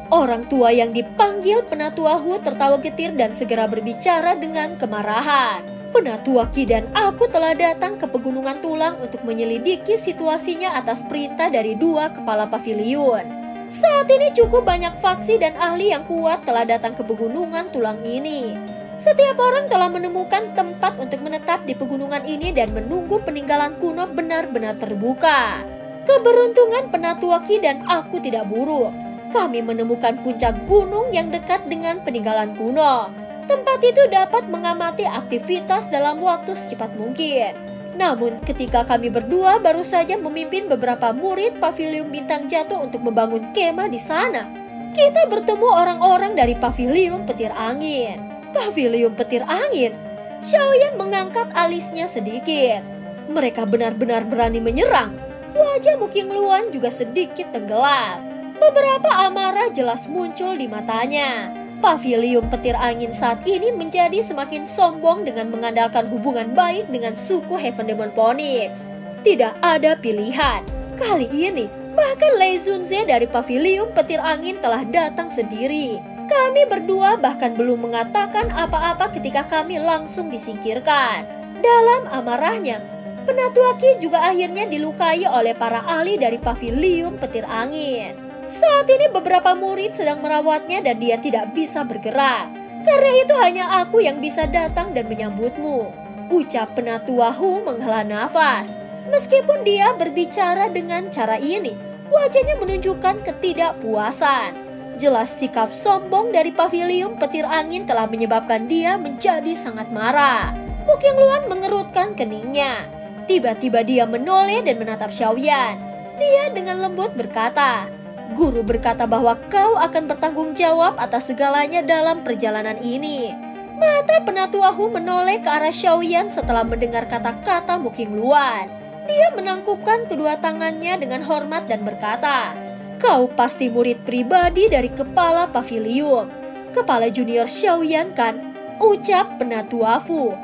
[SPEAKER 1] Orang tua yang dipanggil Penatua Hu tertawa getir dan segera berbicara dengan kemarahan. Penatua Qi dan aku telah datang ke Pegunungan Tulang untuk menyelidiki situasinya atas perintah dari dua kepala paviliun. Saat ini cukup banyak faksi dan ahli yang kuat telah datang ke Pegunungan Tulang ini. Setiap orang telah menemukan tempat untuk menetap di pegunungan ini dan menunggu peninggalan kuno benar-benar terbuka. Keberuntungan Penatua Qi dan aku tidak buruk. Kami menemukan puncak gunung yang dekat dengan peninggalan kuno. Tempat itu dapat mengamati aktivitas dalam waktu secepat mungkin. Namun ketika kami berdua baru saja memimpin beberapa murid paviliun bintang jatuh untuk membangun kemah di sana, kita bertemu orang-orang dari paviliun petir angin. Paviliun petir angin? Xiaoyan mengangkat alisnya sedikit. Mereka benar-benar berani menyerang. Wajah Mu Qingluan juga sedikit tenggelam. Beberapa amarah jelas muncul di matanya. Paviliun petir angin saat ini menjadi semakin sombong dengan mengandalkan hubungan baik dengan suku Heaven Demon Phoenix. Tidak ada pilihan. Kali ini, bahkan Lei Zunze dari Paviliun petir angin telah datang sendiri. Kami berdua bahkan belum mengatakan apa-apa ketika kami langsung disingkirkan. Dalam amarahnya, Penatua Qi juga akhirnya dilukai oleh para ahli dari Paviliun petir angin. Saat ini beberapa murid sedang merawatnya dan dia tidak bisa bergerak. Karena itu hanya aku yang bisa datang dan menyambutmu. Ucap Penatua Hu menghela nafas. Meskipun dia berbicara dengan cara ini, wajahnya menunjukkan ketidakpuasan. Jelas sikap sombong dari paviliun petir angin telah menyebabkan dia menjadi sangat marah. Mu Qingluan mengerutkan keningnya. Tiba-tiba dia menoleh dan menatap Xiaoyan. Dia dengan lembut berkata, "Guru berkata bahwa kau akan bertanggung jawab atas segalanya dalam perjalanan ini." Mata Penatua Hu menoleh ke arah Xiaoyan setelah mendengar kata-kata Mu Qingluan. Dia menangkupkan kedua tangannya dengan hormat dan berkata, "Kau pasti murid pribadi dari kepala paviliun. Kepala junior Xiaoyan kan?" Ucap Penatua Fu.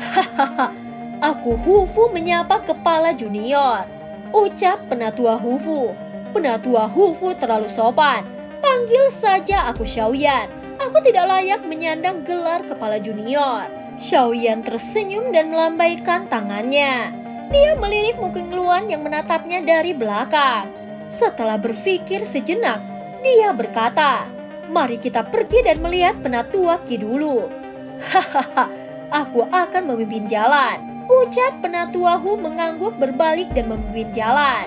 [SPEAKER 1] "Hahaha, aku Hufu menyapa kepala junior." Ucap Penatua Hufu. Penatua Hufu terlalu sopan. Panggil saja aku Xiaoyan. Aku tidak layak menyandang gelar kepala junior. Xiaoyan tersenyum dan melambaikan tangannya. Dia melirik Mu Qingluan yang menatapnya dari belakang. Setelah berpikir sejenak, dia berkata, "Mari kita pergi dan melihat Penatua Qi dulu." "Hahaha, aku akan memimpin jalan." Ucap Penatua Hu mengangguk berbalik dan memimpin jalan.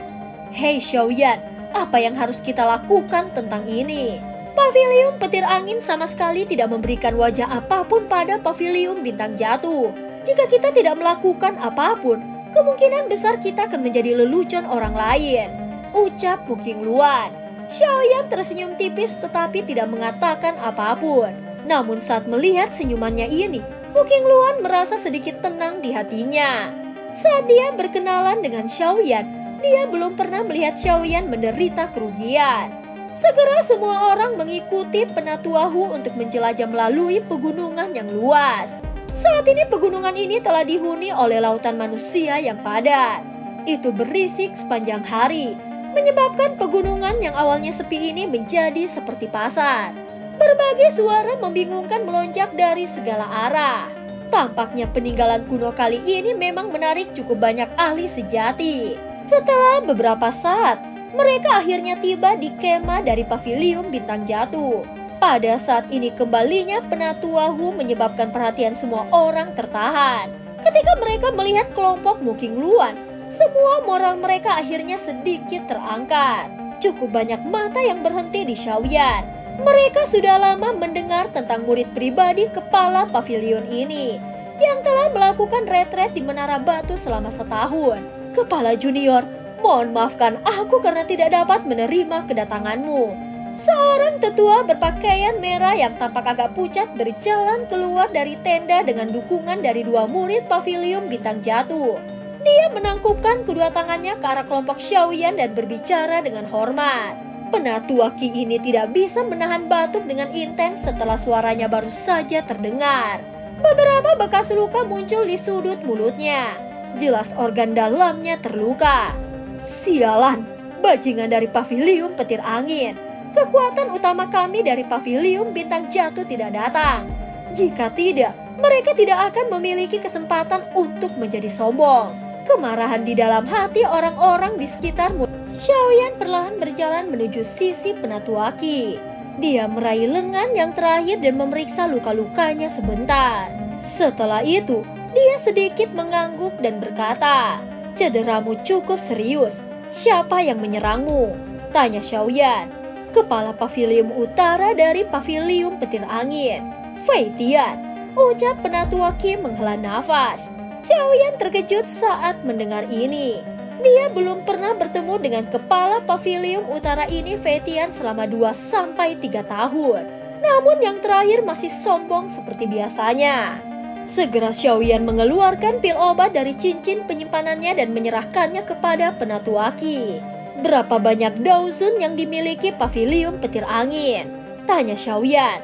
[SPEAKER 1] "Hei Xiaoyan, apa yang harus kita lakukan tentang ini?" Paviliun petir angin sama sekali tidak memberikan wajah apapun pada paviliun bintang jatuh. Jika kita tidak melakukan apapun, kemungkinan besar kita akan menjadi lelucon orang lain. Ucap Mu Qingluan. Xiaoyan tersenyum tipis tetapi tidak mengatakan apapun. Namun saat melihat senyumannya ini, Mu Qingluan merasa sedikit tenang di hatinya. Saat dia berkenalan dengan Xiaoyan, dia belum pernah melihat Xiaoyan menderita kerugian. Segera semua orang mengikuti Penatua Hu untuk menjelajah melalui pegunungan yang luas. Saat ini pegunungan ini telah dihuni oleh lautan manusia yang padat. Itu berisik sepanjang hari, menyebabkan pegunungan yang awalnya sepi ini menjadi seperti pasar. Berbagai suara membingungkan melonjak dari segala arah. Tampaknya peninggalan kuno kali ini memang menarik cukup banyak ahli sejati. Setelah beberapa saat, mereka akhirnya tiba di kemah dari paviliun bintang jatuh. Pada saat ini kembalinya Penatua Hu menyebabkan perhatian semua orang tertahan. Ketika mereka melihat kelompok Mu Qingluan, semua moral mereka akhirnya sedikit terangkat. cukup banyak mata yang berhenti di Xiaoyan. Mereka sudah lama mendengar tentang murid pribadi kepala pavilion ini yang telah melakukan retret di Menara Batu selama setahun. Kepala junior, mohon maafkan aku karena tidak dapat menerima kedatanganmu. Seorang tetua berpakaian merah yang tampak agak pucat berjalan keluar dari tenda dengan dukungan dari dua murid pavilion bintang jatuh. Dia menangkupkan kedua tangannya ke arah kelompok Xiaoyan dan berbicara dengan hormat. Penatua Qi ini tidak bisa menahan batuk dengan intens setelah suaranya baru saja terdengar. Beberapa bekas luka muncul di sudut mulutnya. Jelas organ dalamnya terluka. Sialan, bajingan dari pavilion petir angin. Kekuatan utama kami dari pavilion bintang jatuh tidak datang. Jika tidak, mereka tidak akan memiliki kesempatan untuk menjadi sombong. Kemarahan di dalam hati orang-orang di sekitarmu. Xiaoyan perlahan berjalan menuju sisi Penatua Qi. Dia meraih lengan yang terakhir dan memeriksa luka-lukanya sebentar. Setelah itu, dia sedikit mengangguk dan berkata, "Cederamu cukup serius. Siapa yang menyerangmu?" tanya Xiaoyan. Kepala pavilion utara dari pavilion petir angin, Fei Tian, ucap Penatua Qi menghela nafas. Xiaoyan terkejut saat mendengar ini. Dia belum pernah bertemu dengan kepala pavilion utara ini Fei Tian selama 2-3 tahun. Namun yang terakhir masih sombong seperti biasanya. Segera Xiaoyan mengeluarkan pil obat dari cincin penyimpanannya dan menyerahkannya kepada Penatua Qi. "Berapa banyak daozun yang dimiliki pavilion petir angin?" tanya Xiaoyan.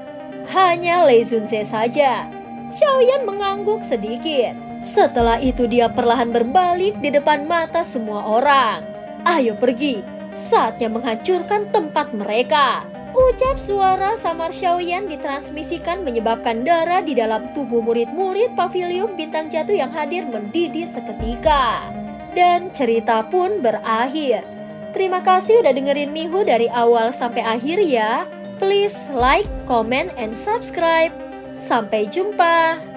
[SPEAKER 1] "Hanya Lei Zunze saja." Xiaoyan mengangguk sedikit. Setelah itu dia perlahan berbalik di depan mata semua orang. "Ayo pergi, saatnya menghancurkan tempat mereka." Ucap suara samar Xiaoyan ditransmisikan menyebabkan darah di dalam tubuh murid-murid pavilion bintang jatuh yang hadir mendidih seketika. Dan cerita pun berakhir. Terima kasih udah dengerin Mihu dari awal sampai akhir ya. Please like, comment, and subscribe. Sampai jumpa.